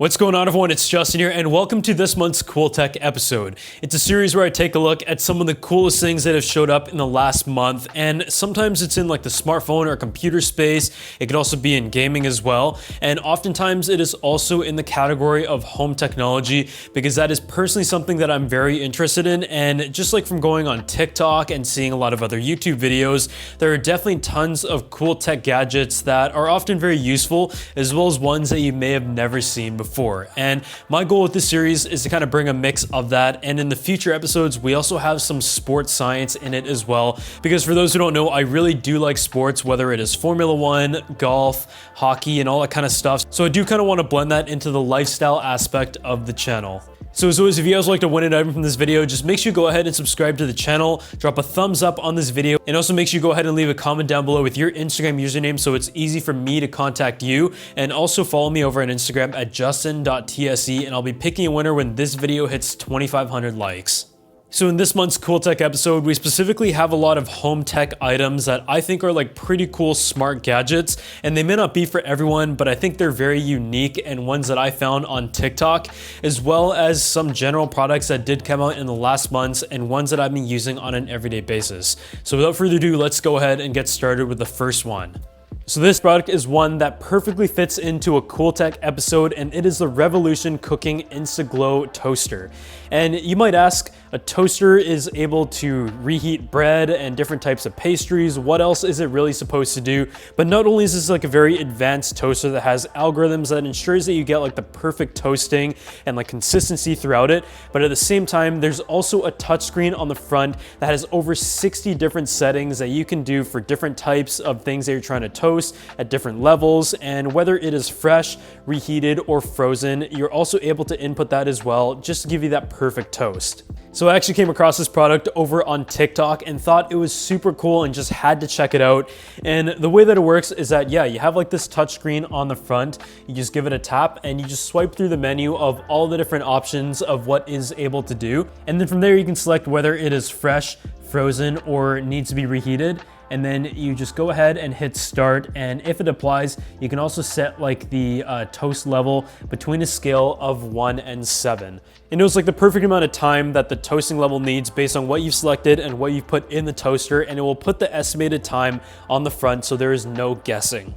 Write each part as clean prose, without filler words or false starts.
What's going on, everyone? It's Justin here, and welcome to this month's Cool Tech episode. It's a series where I take a look at some of the coolest things that have showed up in the last month, and sometimes it's in like the smartphone or computer space. It could also be in gaming as well, and oftentimes it is also in the category of home technology, because that is personally something that I'm very interested in. And just like from going on TikTok and seeing a lot of other YouTube videos, there are definitely tons of cool tech gadgets that are often very useful, as well as ones that you may have never seen before. And my goal with this series is to kind of bring a mix of that. And in the future episodes, we also have some sports science in it as well. Because for those who don't know, I really do like sports, whether it is Formula One, golf, hockey, and all that kind of stuff. So I do kind of want to blend that into the lifestyle aspect of the channel. So as always, if you guys would like to win an item from this video, just make sure you go ahead and subscribe to the channel, drop a thumbs up on this video, and also make sure you go ahead and leave a comment down below with your Instagram username so it's easy for me to contact you. And also follow me over on Instagram at justin.tse, and I'll be picking a winner when this video hits 2,500 likes. So in this month's Cool Tech episode, we specifically have a lot of home tech items that I think are like pretty cool smart gadgets, and they may not be for everyone, but I think they're very unique and ones that I found on TikTok, as well as some general products that did come out in the last months and ones that I've been using on an everyday basis. So without further ado, let's go ahead and get started with the first one. So this product is one that perfectly fits into a Cool Tech episode, and it is the Revolution Cooking Instaglow Toaster. And you might ask, a toaster is able to reheat bread and different types of pastries. What else is it really supposed to do? But not only is this like a very advanced toaster that has algorithms that ensures that you get like the perfect toasting and like consistency throughout it, but at the same time, there's also a touchscreen on the front that has over 60 different settings that you can do for different types of things that you're trying to toast at different levels. And whether it is fresh, reheated, or frozen, you're also able to input that as well, just to give you that perfect toast. So I actually came across this product over on TikTok and thought it was super cool and just had to check it out. And the way that it works is that, yeah, you have like this touchscreen on the front, you just give it a tap and you just swipe through the menu of all the different options of what is able to do. And then from there you can select whether it is fresh, frozen, or needs to be reheated. And then you just go ahead and hit start. And if it applies, you can also set like the toast level between a scale of 1 and 7. It knows like the perfect amount of time that the toasting level needs based on what you've selected and what you've put in the toaster, and it will put the estimated time on the front so there is no guessing.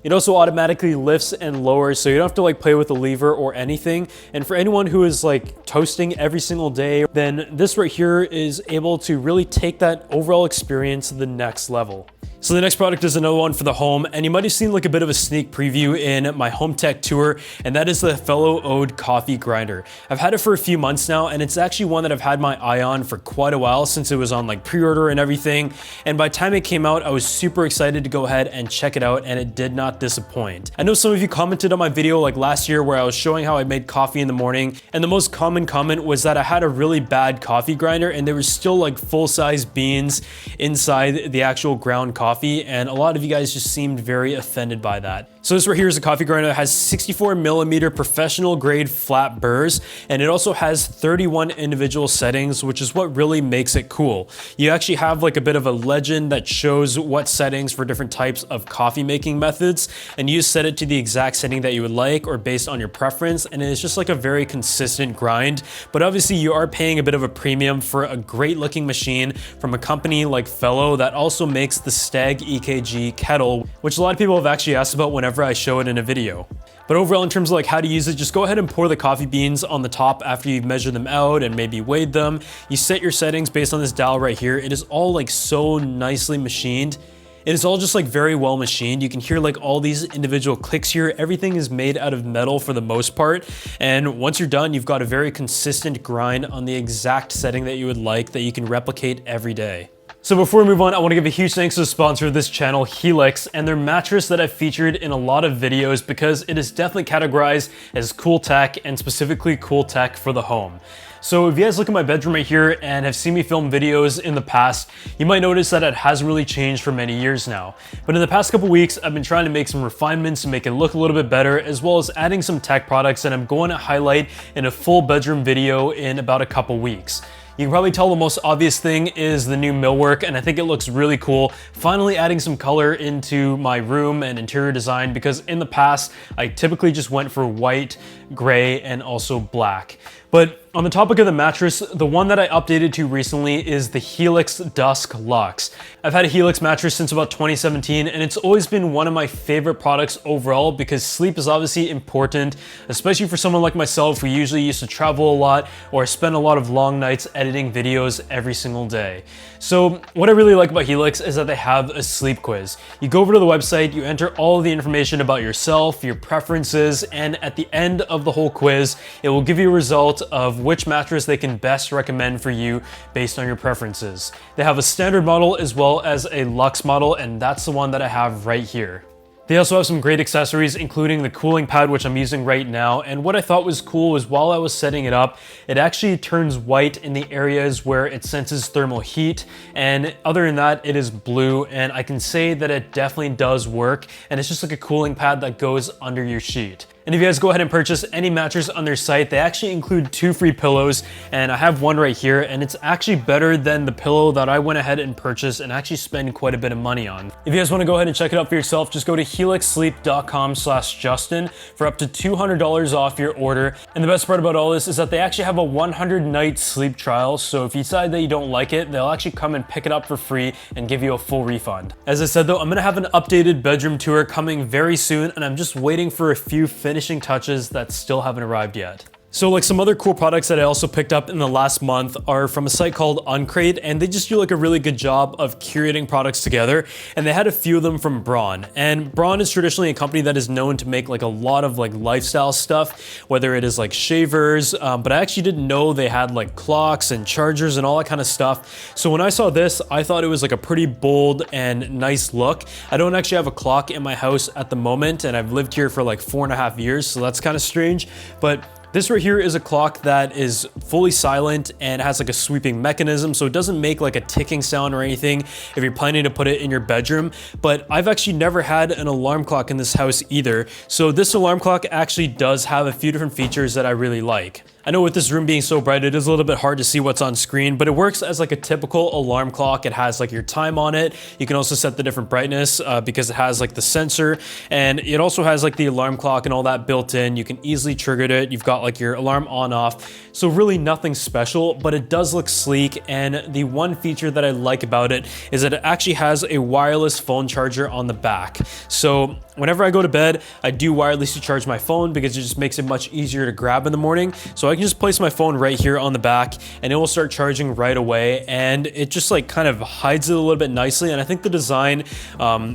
It also automatically lifts and lowers, so you don't have to like play with the lever or anything. And for anyone who is like toasting every single day, then this right here is able to really take that overall experience to the next level. So the next product is another one for the home, and you might have seen like a bit of a sneak preview in my home tech tour, and that is the Fellow Ode coffee grinder. I've had it for a few months now, and it's actually one that I've had my eye on for quite a while since it was on like pre-order and everything. And by the time it came out, I was super excited to go ahead and check it out, and it did not disappoint. I know some of you commented on my video like last year where I was showing how I made coffee in the morning, and the most common comment was that I had a really bad coffee grinder and there was still like full-size beans inside the actual ground coffee, and a lot of you guys just seemed very offended by that. So this right here is a coffee grinder that has 64mm professional grade flat burrs, and it also has 31 individual settings, which is what really makes it cool. You actually have like a bit of a legend that shows what settings for different types of coffee making methods, and you just set it to the exact setting that you would like or based on your preference, and it's just like a very consistent grind. But obviously you are paying a bit of a premium for a great looking machine from a company like Fellow that also makes the Stag EKG kettle, which a lot of people have actually asked about whenever I show it in a video. But overall, in terms of like how to use it, just go ahead and pour the coffee beans on the top after you've measured them out and maybe weighed them. You set your settings based on this dial right here. It is all like so nicely machined. It is all just like very well machined. You can hear like all these individual clicks here. Everything is made out of metal for the most part. And once you're done, you've got a very consistent grind on the exact setting that you would like that you can replicate every day. So before we move on, I want to give a huge thanks to the sponsor of this channel, Helix, and their mattress that I've featured in a lot of videos because it is definitely categorized as cool tech and specifically cool tech for the home. So if you guys look at my bedroom right here and have seen me film videos in the past, you might notice that it hasn't really changed for many years now. But in the past couple weeks, I've been trying to make some refinements to make it look a little bit better, as well as adding some tech products that I'm going to highlight in a full bedroom video in about a couple weeks. You can probably tell the most obvious thing is the new millwork, and I think it looks really cool. Finally adding some color into my room and interior design, because in the past, I typically just went for white, gray, and also black. But on the topic of the mattress, the one that I updated to recently is the Helix Dusk Luxe. I've had a Helix mattress since about 2017, and it's always been one of my favorite products overall because sleep is obviously important, especially for someone like myself who usually used to travel a lot or spend a lot of long nights editing videos every single day. So what I really like about Helix is that they have a sleep quiz. You go over to the website, you enter all of the information about yourself, your preferences, and at the end of the whole quiz, it will give you a result of which mattress they can best recommend for you based on your preferences. They have a standard model as well as a luxe model, and that's the one that I have right here. They also have some great accessories, including the cooling pad, which I'm using right now. And what I thought was cool was while I was setting it up, it actually turns white in the areas where it senses thermal heat. And other than that, it is blue. And I can say that it definitely does work. And it's just like a cooling pad that goes under your sheet. And if you guys go ahead and purchase any mattress on their site, they actually include 2 free pillows, and I have one right here, and it's actually better than the pillow that I went ahead and purchased and actually spend quite a bit of money on. If you guys want to go ahead and check it out for yourself, just go to helixsleep.com/Justin for up to $200 off your order. And the best part about all this is that they actually have a 100-night sleep trial, so if you decide that you don't like it, they'll actually come and pick it up for free and give you a full refund. As I said though, I'm gonna have an updated bedroom tour coming very soon, and I'm just waiting for a few finishing touches that still haven't arrived yet. So like some other cool products that I also picked up in the last month are from a site called Uncrate, and they just do like a really good job of curating products together. And they had a few of them from Braun. And Braun is traditionally a company that is known to make like a lot of like lifestyle stuff, whether it is like shavers, but I actually didn't know they had like clocks and chargers and all that kind of stuff. So when I saw this, I thought it was like a pretty bold and nice look. I don't actually have a clock in my house at the moment, and I've lived here for like 4.5 years, so that's kind of strange. But this right here is a clock that is fully silent and has like a sweeping mechanism, so it doesn't make like a ticking sound or anything if you're planning to put it in your bedroom. But I've actually never had an alarm clock in this house either, so this alarm clock actually does have a few different features that I really like. I know with this room being so bright, it is a little bit hard to see what's on screen, but it works as like a typical alarm clock. It has like your time on it. You can also set the different brightness because it has like the sensor, and it also has like the alarm clock and all that built in. You can easily trigger it. You've got like your alarm on off. So really nothing special, but it does look sleek. And the one feature that I like about it is that it actually has a wireless phone charger on the back. So whenever I go to bed, I do wirelessly charge my phone because it just makes it much easier to grab in the morning. So I can just place my phone right here on the back and it will start charging right away, and it just like kind of hides it a little bit nicely. And I think the design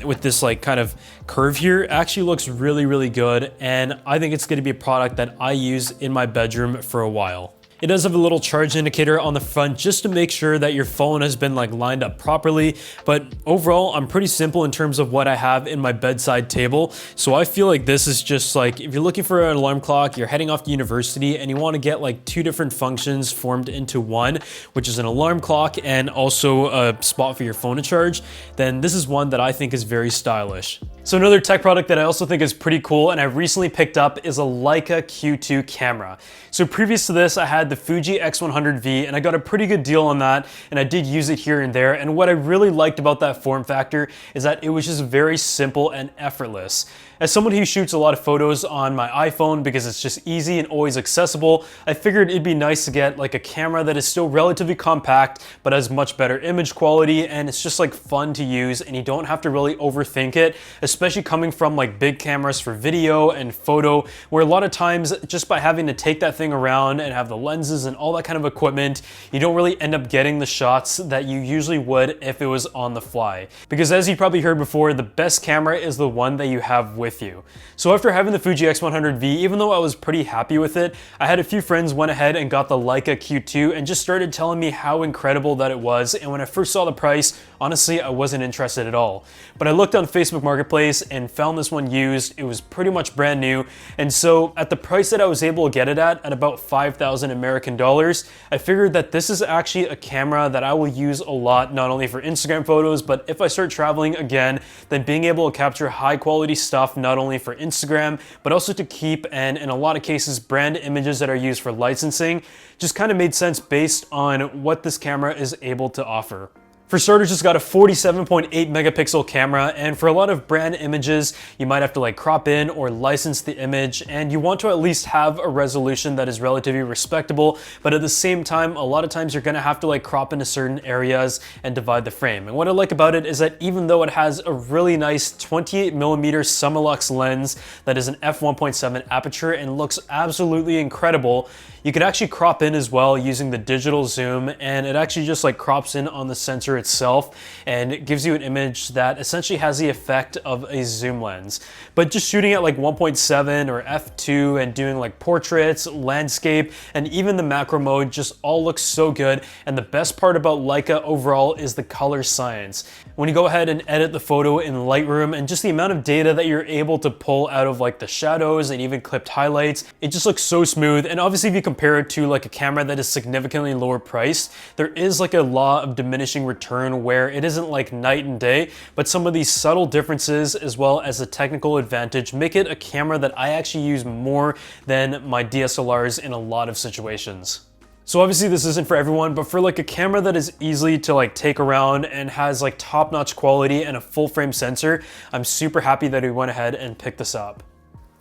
with this like kind of curve here actually looks really, really good, and I think it's going to be a product that I use in my bedroom for a while. It does have a little charge indicator on the front just to make sure that your phone has been like lined up properly. But overall, I'm pretty simple in terms of what I have in my bedside table. So I feel like this is just like, if you're looking for an alarm clock, you're heading off to university and you want to get like 2 different functions formed into one, which is an alarm clock and also a spot for your phone to charge, then this is one that I think is very stylish. So another tech product that I also think is pretty cool and I recently picked up is a Leica Q2 camera. So previous to this, I had the Fuji X100V and I got a pretty good deal on that, and I did use it here and there. And what I really liked about that form factor is that it was just very simple and effortless. As someone who shoots a lot of photos on my iPhone because it's just easy and always accessible, I figured it'd be nice to get like a camera that is still relatively compact but has much better image quality, and it's just like fun to use and you don't have to really overthink it, especially coming from like big cameras for video and photo, where a lot of times just by having to take that thing around and have the lenses and all that kind of equipment, you don't really end up getting the shots that you usually would if it was on the fly. Because as you probably heard before, the best camera is the one that you have with you. So after having the Fuji X100V, even though I was pretty happy with it, I had a few friends went ahead and got the Leica Q2 and just started telling me how incredible that it was. And when I first saw the price, honestly, I wasn't interested at all. But I looked on Facebook Marketplace and found this one used. It was pretty much brand new. And so at the price that I was able to get it at about 5,000 American dollars, I figured that this is actually a camera that I will use a lot, not only for Instagram photos, but if I start traveling again, then being able to capture high quality stuff, not only for Instagram, but also to keep, and in a lot of cases, brand images that are used for licensing, just kind of made sense based on what this camera is able to offer. For starters, it's got a 47.8 megapixel camera, and for a lot of brand images, you might have to like crop in or license the image, and you want to at least have a resolution that is relatively respectable, but at the same time, a lot of times you're gonna have to like crop into certain areas and divide the frame. And what I like about it is that even though it has a really nice 28mm Summilux lens that is an f1.7 aperture and looks absolutely incredible, you can actually crop in as well using the digital zoom, and it actually just like crops in on the sensor itself and it gives you an image that essentially has the effect of a zoom lens. But just shooting at like 1.7 or f2 and doing like portraits, landscape, and even the macro mode just all looks so good. And the best part about Leica overall is the color science. When you go ahead and edit the photo in Lightroom, and just the amount of data that you're able to pull out of like the shadows and even clipped highlights, it just looks so smooth. And obviously if you compare it to like a camera that is significantly lower priced, there is like a law of diminishing return where it isn't like night and day, but some of these subtle differences as well as the technical advantage make it a camera that I actually use more than my DSLRs in a lot of situations. So obviously this isn't for everyone, but for like a camera that is easy to like take around and has like top-notch quality and a full frame sensor, I'm super happy that we went ahead and picked this up.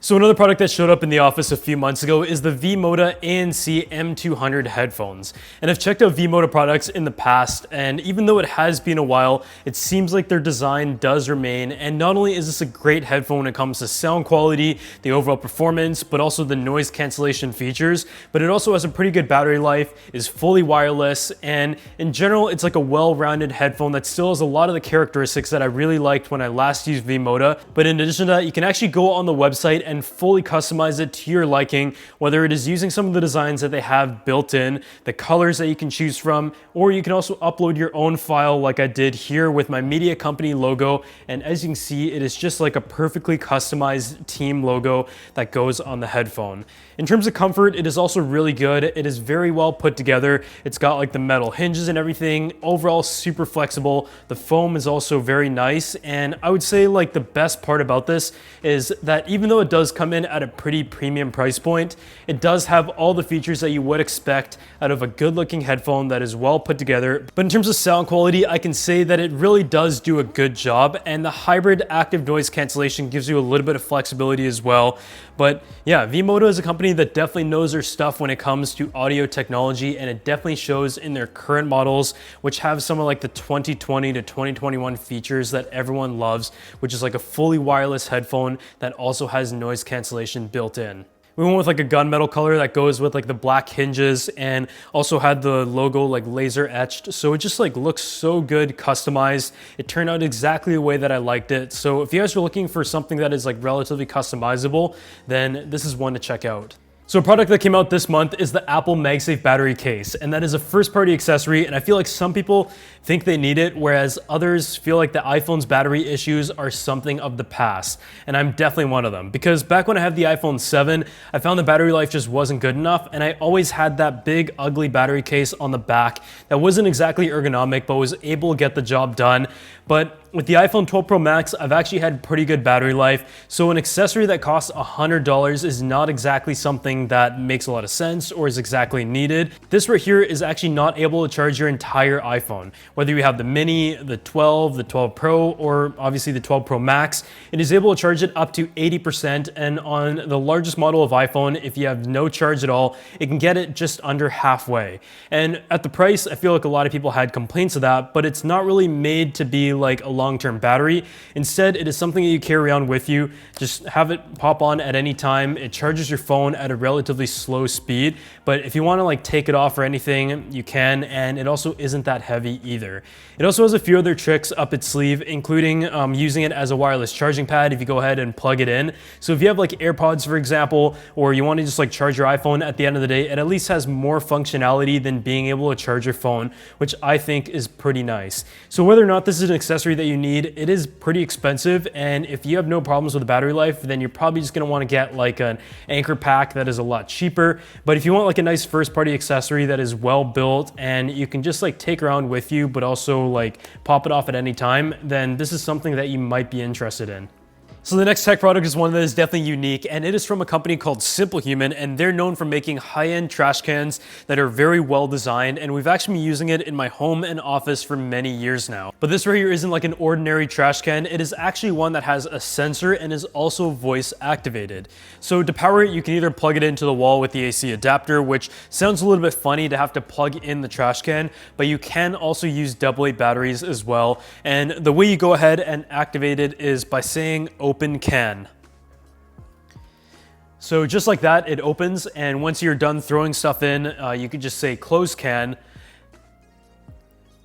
So another product that showed up in the office a few months ago is the V-Moda ANC M200 headphones. And I've checked out V-Moda products in the past, and even though it has been a while, it seems like their design does remain. And not only is this a great headphone when it comes to sound quality, the overall performance, but also the noise cancellation features, but it also has a pretty good battery life, is fully wireless, and in general, it's like a well-rounded headphone that still has a lot of the characteristics that I really liked when I last used V-Moda. But in addition to that, you can actually go on the website and fully customize it to your liking, whether it is using some of the designs that they have built in, the colors that you can choose from, or you can also upload your own file like I did here with my media company logo. And as you can see, it is just like a perfectly customized team logo that goes on the headphone. In terms of comfort, it is also really good. It is very well put together. It's got like the metal hinges and everything. Overall, super flexible. The foam is also very nice. And I would say like the best part about this is that even though it does come in at a pretty premium price point, it does have all the features that you would expect out of a good looking headphone that is well put together. But in terms of sound quality, I can say that it really does do a good job, and the hybrid active noise cancellation gives you a little bit of flexibility as well. But yeah, V-Moda is a company that definitely knows their stuff when it comes to audio technology, and it definitely shows in their current models, which have some of like the 2020 to 2021 features that everyone loves, which is like a fully wireless headphone that also has noise cancellation built in. We went with like a gunmetal color that goes with like the black hinges, and also had the logo like laser etched. So it just like looks so good customized. It turned out exactly the way that I liked it. So if you guys are looking for something that is like relatively customizable, then this is one to check out. So a product that came out this month is the Apple MagSafe battery case, and that is a first-party accessory, and I feel like some people think they need it, whereas others feel like the iPhone's battery issues are something of the past, and I'm definitely one of them, because back when I had the iPhone 7, I found the battery life just wasn't good enough, and I always had that big, ugly battery case on the back that wasn't exactly ergonomic, but was able to get the job done. But with the iPhone 12 Pro Max, I've actually had pretty good battery life, so an accessory that costs $100 is not exactly something that makes a lot of sense or is exactly needed. This right here is actually not able to charge your entire iPhone. Whether you have the Mini, the 12, the 12 Pro, or obviously the 12 Pro Max, it is able to charge it up to 80%, and on the largest model of iPhone, if you have no charge at all, it can get it just under halfway. And at the price, I feel like a lot of people had complaints of that, but it's not really made to be like a long-term battery. Instead, it is something that you carry around with you. Just have it pop on at any time. It charges your phone at a relatively slow speed, but if you want to like take it off or anything, you can, and it also isn't that heavy either. It also has a few other tricks up its sleeve, including using it as a wireless charging pad if you go ahead and plug it in. So if you have like AirPods, for example, or you want to just like charge your iPhone at the end of the day, it at least has more functionality than being able to charge your phone, which I think is pretty nice. So whether or not this is an accessory that you need, it is pretty expensive, and if you have no problems with the battery life, then you're probably just going to want to get like an anchor pack that is a lot cheaper. But if you want like a nice first party accessory that is well built and you can just like take around with you but also like pop it off at any time, then this is something that you might be interested in. So the next tech product is one that is definitely unique, and it is from a company called Simple Human, and they're known for making high-end trash cans that are very well designed, and we've actually been using it in my home and office for many years now. But this right here isn't like an ordinary trash can. It is actually one that has a sensor and is also voice activated. So to power it, you can either plug it into the wall with the AC adapter, which sounds a little bit funny to have to plug in the trash can, but you can also use AA batteries as well. And the way you go ahead and activate it is by saying open can. So just like that, it opens, and once you're done throwing stuff in, you can just say close can,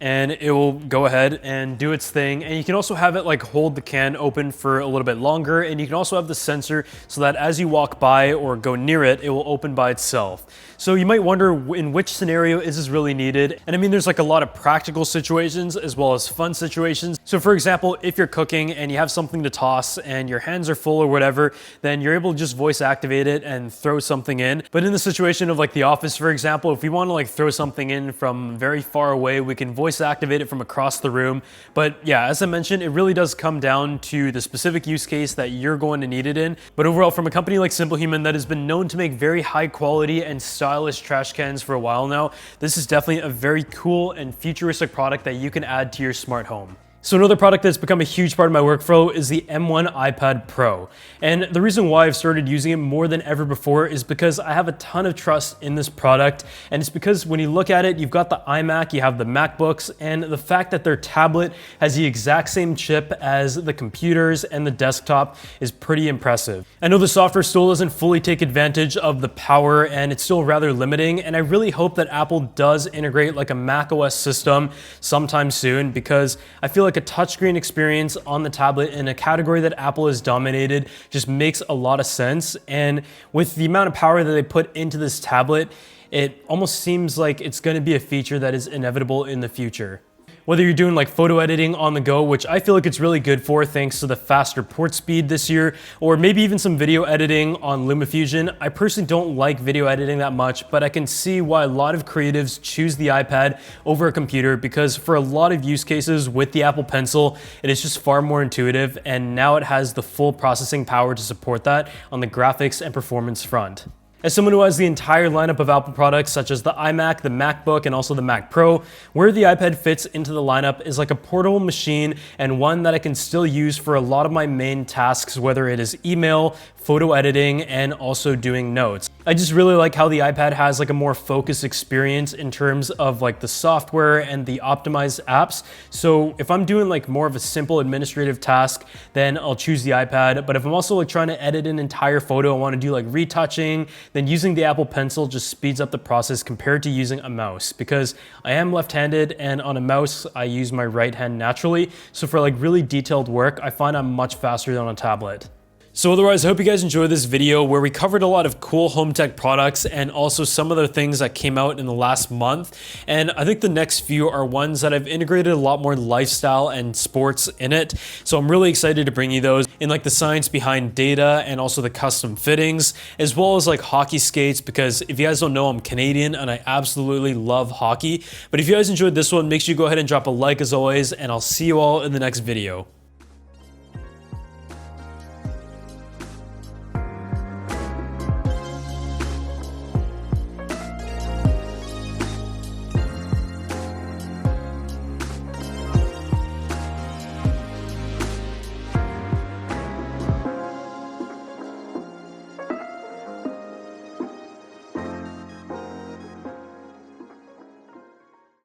and it will go ahead and do its thing. And you can also have it like hold the can open for a little bit longer, and you can also have the sensor so that as you walk by or go near it, it will open by itself. So you might wonder, in which scenario is this really needed? And I mean, there's like a lot of practical situations as well as fun situations. So for example, if you're cooking and you have something to toss and your hands are full or whatever, then you're able to just voice activate it and throw something in. But in the situation of like the office, for example, if we want to like throw something in from very far away, we can voice activate it from across the room. But yeah, as I mentioned, it really does come down to the specific use case that you're going to need it in. But overall, from a company like Simple Human that has been known to make very high quality and stylish trash cans for a while now, this is definitely a very cool and futuristic product that you can add to your smart home. So another product that's become a huge part of my workflow is the M1 iPad Pro. And the reason why I've started using it more than ever before is because I have a ton of trust in this product. And it's because when you look at it, you've got the iMac, you have the MacBooks, and the fact that their tablet has the exact same chip as the computers and the desktop is pretty impressive. I know the software still doesn't fully take advantage of the power, and it's still rather limiting. And I really hope that Apple does integrate like a macOS system sometime soon, because I feel like a touchscreen experience on the tablet in a category that Apple has dominated just makes a lot of sense. And with the amount of power that they put into this tablet, it almost seems like it's going to be a feature that is inevitable in the future. Whether you're doing like photo editing on the go, which I feel like it's really good for thanks to the faster port speed this year, or maybe even some video editing on LumaFusion. I personally don't like video editing that much, but I can see why a lot of creatives choose the iPad over a computer, because for a lot of use cases with the Apple Pencil, it is just far more intuitive, and now it has the full processing power to support that on the graphics and performance front. As someone who has the entire lineup of Apple products such as the iMac, the MacBook, and also the Mac Pro, where the iPad fits into the lineup is like a portable machine, and one that I can still use for a lot of my main tasks, whether it is email, photo editing, and also doing notes. I just really like how the iPad has like a more focused experience in terms of like the software and the optimized apps. So if I'm doing like more of a simple administrative task, then I'll choose the iPad. But if I'm also like trying to edit an entire photo, I want to do like retouching, then using the Apple Pencil just speeds up the process compared to using a mouse, because I am left-handed, and on a mouse, I use my right hand naturally. So for like really detailed work, I find I'm much faster than on a tablet. So otherwise, I hope you guys enjoyed this video where we covered a lot of cool home tech products and also some other things that came out in the last month. And I think the next few are ones that I've integrated a lot more lifestyle and sports in it. So I'm really excited to bring you those, in like the science behind data and also the custom fittings, as well as like hockey skates, because if you guys don't know, I'm Canadian and I absolutely love hockey. But if you guys enjoyed this one, make sure you go ahead and drop a like as always, and I'll see you all in the next video.